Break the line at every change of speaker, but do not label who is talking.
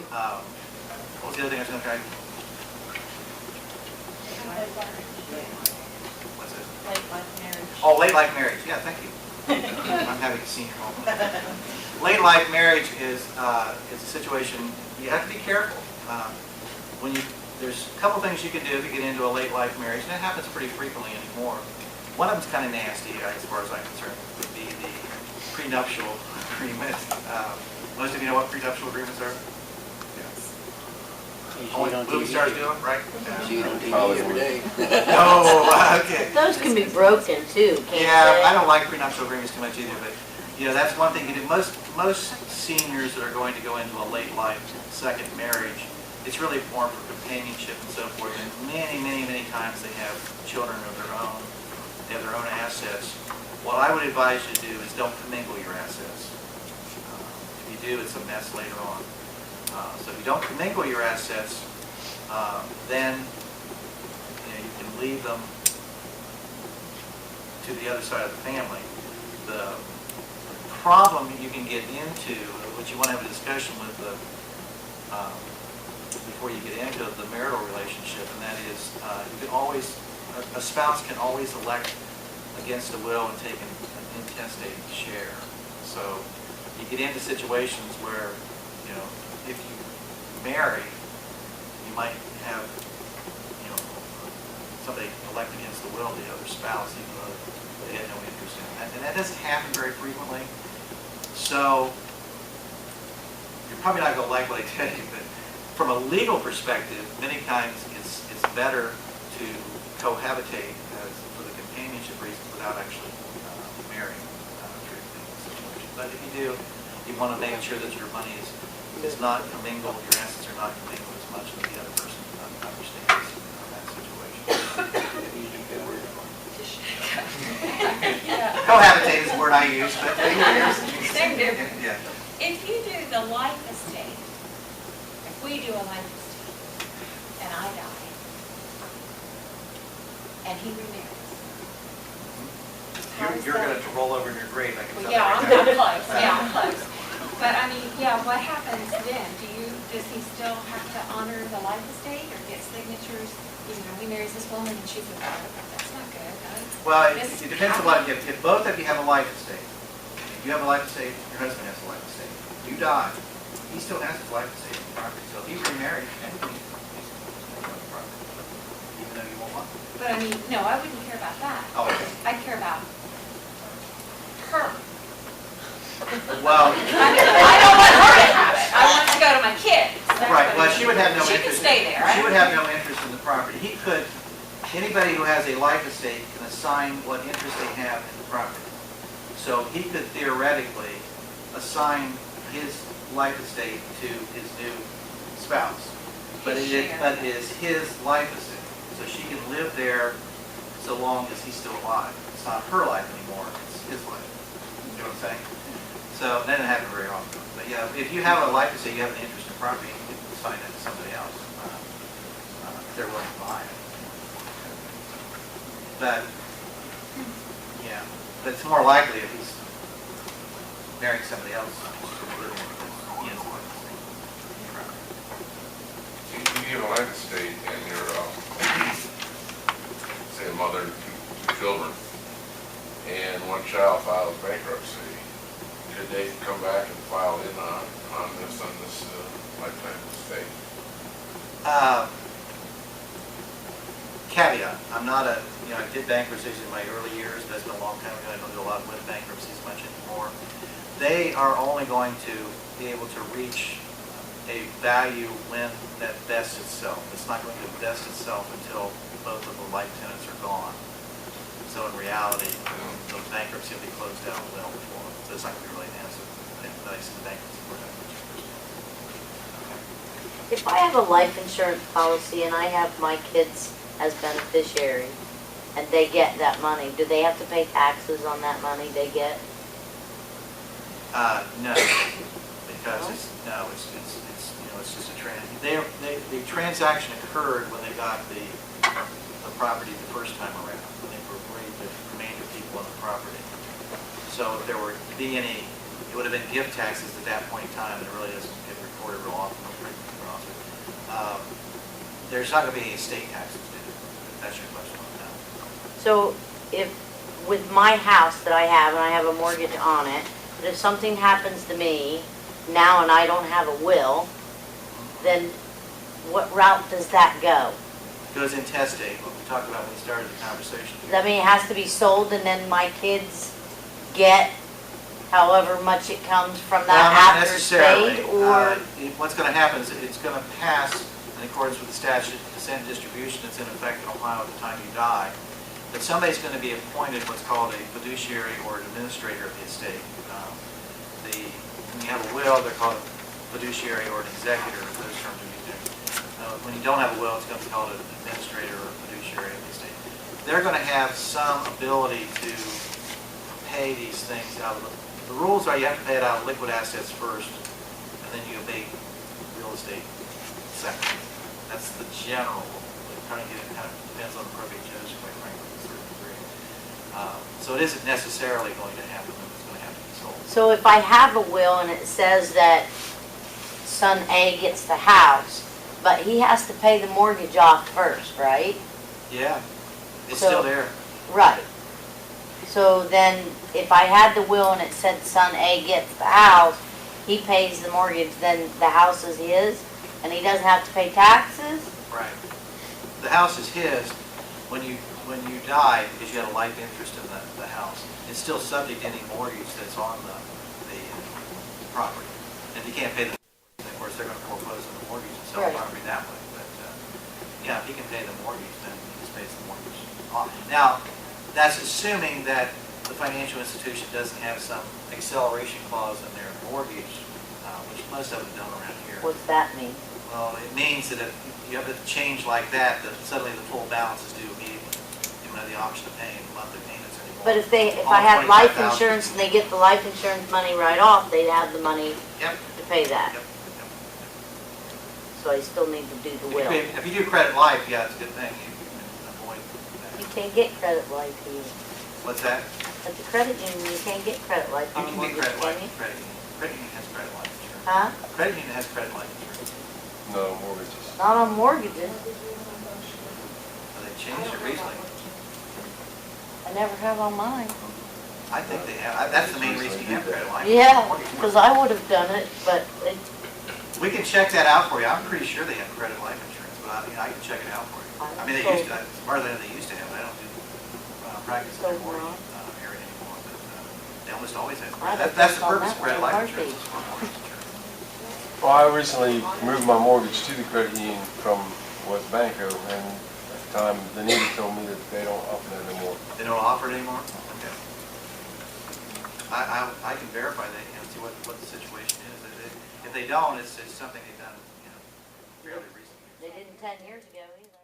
What was the other thing I was going to try? What's it?
Late life marriage.
Oh, late life marriage. Yeah, thank you. I'm having a senior moment. Late life marriage is a situation you have to be careful. There's a couple things you can do if you get into a late life marriage, and that happens pretty frequently anymore. One of them's kind of nasty, as far as I'm concerned, would be the prenuptial agreement. Most of you know what prenuptial agreements are? Only movie stars do them, right?
See it on TV every day.
No, okay.
Those can be broken too, can't
Yeah,
they?
I don't like prenuptial agreements too much either, but that's one thing you do. Most seniors that are going to go into a late life second marriage, it's really more for companionship and so forth. And many times they have children of their own. They have their own assets. What I would advise you to do is don't commingle your assets. If you do, it's a mess later on. So if you don't commingle your assets, then you can leave them to the other side of the family. The problem you can get into, which you want to have a discussion with before you get into the marital relationship, and that is you can always, a spouse can always elect against the will and take an intestate share. So you get into situations where, if you marry, you might have, somebody elect against the will of the other spouse, even though they had no interest in that. And that doesn't happen very frequently. So you're probably not going to like what I tell you, but from a legal perspective, many times it's better to cohabitate for the companionship reasons without actually marrying through the situation. But if you do, you want to make sure that your money is not commingled, your assets are not commingled as much as the other person understands that situation. Cohabitate is the word I use, but
Same difference.
yeah.
If you do the life estate, if we do a life estate, and I die, and he remarries,
You're going to roll over in your grave. I can tell
yeah,
that
I'm
right
close. Yeah, I'm close. But I mean, what happens then? Does he still have to honor the life estate or get signatures? He marries this woman and she's a daughter. That's not good, right?
Well, it depends on what. If both of you have a life estate, if you have a life estate, your husband has a life estate, you die, he still has his life estate and property. So if he remarried, he's going to the property, even though you won't want it.
But I mean, no, I wouldn't care about that.
Oh, okay.
I'd care about her.
Well,
I don't want her to have it. I want to go to my kids. That's
right.
what
Well, she would have no
She
interest.
can stay there, right?
She would have no interest in the property. Anybody who has a life estate can assign what interest they have in the property. So he could theoretically assign his life estate to his new spouse. But it is his life estate. So she can live there so long as he's still alive. It's not her life anymore, it's his life. You know what I'm saying? So that doesn't happen very often. But yeah, if you have a life estate, you have an interest in property, you can assign that to somebody else if they're willing to buy it. But it's more likely if he's marrying somebody else to live in because he has a life estate.
You have a life estate and you're, say, a mother, two children, and one child files bankruptcy. Could they come back and file in on this lifetime estate?
Caveat, I'm not I did bankruptcies in my early years, but it's been a long time ago. I don't do a lot with bankruptcies much anymore. They are only going to be able to reach a value when that vests itself. It's not going to vest itself until both of the life tenants are gone. So in reality, the bankruptcy will be closed out well before. So it's not going to be really an answer. Nice in the bankruptcy court.
If I have a life insurance policy and I have my kids as beneficiaries and they get that money, do they have to pay taxes on that money they get?
No, because it's just a the transaction occurred when they got the property the first time around, when they were the remainder people on the property. So if there were to be any, it would have been gift taxes at that point in time, and it really doesn't get recorded real often. There's not gonna be any estate taxes in it, if that's your question on that.
So if, with my house that I have, and I have a mortgage on it, but if something happens to me now and I don't have a will, then what route does that go?
Goes in intestate, what we talked about when we started the conversation.
Does that mean it has to be sold and then my kids get however much it comes from
Well, not
that after
necessarily.
estate? Or,
What's gonna happen is it's gonna pass in accordance with the statute, descent distribution that's in effect in Ohio at the time you die. But somebody's gonna be appointed what's called a fiduciary or an administrator of the estate. When you have a will, they're called a fiduciary or an executor, those terms are used there. When you don't have a will, it's gonna be called an administrator or a fiduciary of the estate. They're gonna have some ability to pay these things out of the rules are you have to pay it out of liquid assets first, and then you abate real estate second. That's the general. It kind of depends on the probate judge, quite frankly, to a certain degree. So it isn't necessarily going to happen if it's going to have to be sold.
so if I have a will and it says that son A gets the house, but he has to pay the mortgage off first, right?
Yeah, it's
So-
still there.
Right. So then, if I had the will and it said son A gets the house, he pays the mortgage, then the house is his, and he doesn't have to pay taxes?
Right. The house is his when you die because you had a life interest in the house. It's still subject to any mortgage that's on the property. And if you can't pay the, of course, they're going to foreclose on the mortgage and sell the
Right.
property that way. But yeah, if he can pay the mortgage, then he just pays the mortgage off. Now, that's assuming that the financial institution doesn't have some acceleration clause in their mortgage, which most of them don't around here.
What's that mean?
Well, it means that if you have a change like that, that suddenly the full balance is due immediately. You don't have the option of paying monthly payments anymore.
But if
All
I have life
25,000.
insurance and they get the life insurance money right off, they'd have the money
Yep,
to pay that.
yep, yep.
So I still need to do the will.
If you do credit life, yeah, it's a good thing. You can avoid
You
that.
can't get credit life here.
What's that?
At the credit union, you can't get credit life
You
on a
can get
mortgage,
credit life,
can you?
credit union. Credit union has credit life insurance.
Huh?
Credit union has credit life insurance.
No mortgages.
Not on mortgages.
Well, they changed it recently.
I never have on mine.
I think they have. That's the main reason you have credit life.
Yeah,
Mortgage.
because I would have done it, but it,
We can check that out for you. I'm pretty sure they have credit life insurance, but I can check it out for you. I mean, they used to, as far as I know, they used to have it. I don't do practice in their mortgage area anymore, but they almost always have.
I'd have
That's the
done
purpose
that
of credit
one in a
life insurance.
heartbeat.
is for mortgage insurance.
Well, I recently moved my mortgage to the credit union from West Banco, and at the time, the neighbor told me that they don't offer that anymore.
They don't offer it anymore? Okay. I can verify that, see what the situation is. If they don't, it's something they've done, fairly recently.
they didn't 10 years ago either.